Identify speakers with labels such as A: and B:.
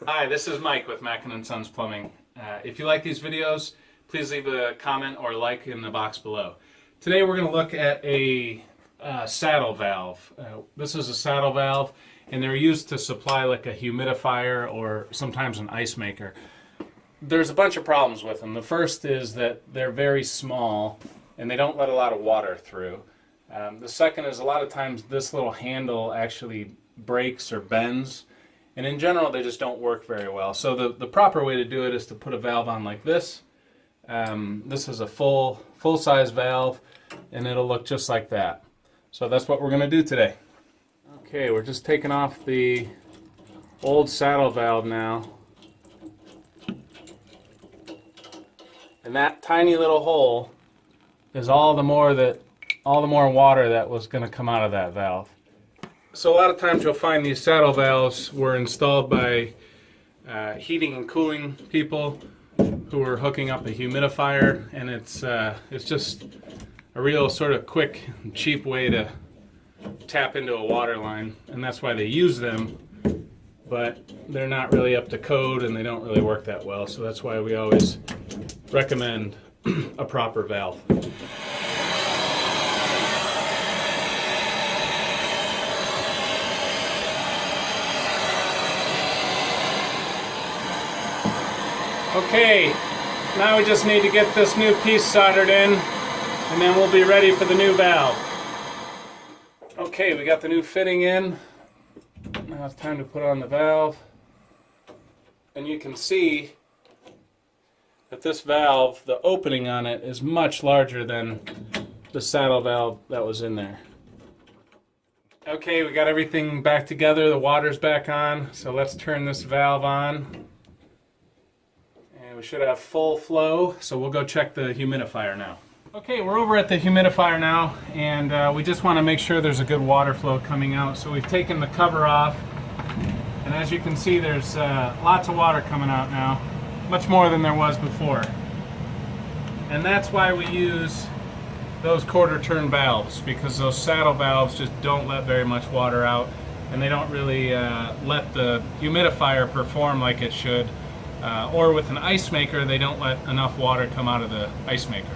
A: Hi, this is Mike with Mackin Sons Plumbing. If you like these videos, please leave a comment or like in the box below. Today we're going to look at a saddle valve. This is a saddle valve, and they're used to supply like a humidifier or sometimes an ice maker. There's a bunch of problems with them. The first is that they're very small and they don't let a lot of water through. The second is a lot of times this little handle actually breaks or bends. And in general, they just don't work very well. So the proper way to do it is to put a valve on like this. This is a full-size valve, and it'll look just like that. So that's what we're going to do today. Okay, we're just taking off the old saddle valve now. And that tiny little hole is all the more water that was going to come out of that valve. So a lot of times you'll find these saddle valves were installed by heating and cooling people who are hooking up a humidifier, and it's just a real sort of quick and cheap way to tap into a water line, and that's why they use them, but they're not really up to code and they don't really work that well, so that's why we always recommend a proper valve. Okay, now we just need to get this new piece soldered in, and then we'll be ready for the new valve. Okay, we got the new fitting in. Now it's time to put on the valve. And you can see that this valve, the opening on it, is much larger than the saddle valve that was in there. Okay, we got everything back together. The water's back on, so let's turn this valve on. We should have full flow, so we'll go check the humidifier now. Okay, we're over at the humidifier now, and we just want to make sure there's a good water flow coming out. So we've taken the cover off, and as you can see, there's lots of water coming out now, much more than there was before. And that's why we use those quarter turn valves, because those saddle valves just don't let very much water out, and they don't really let the humidifier perform like it should. Or with an ice maker, they don't let enough water come out of the ice maker.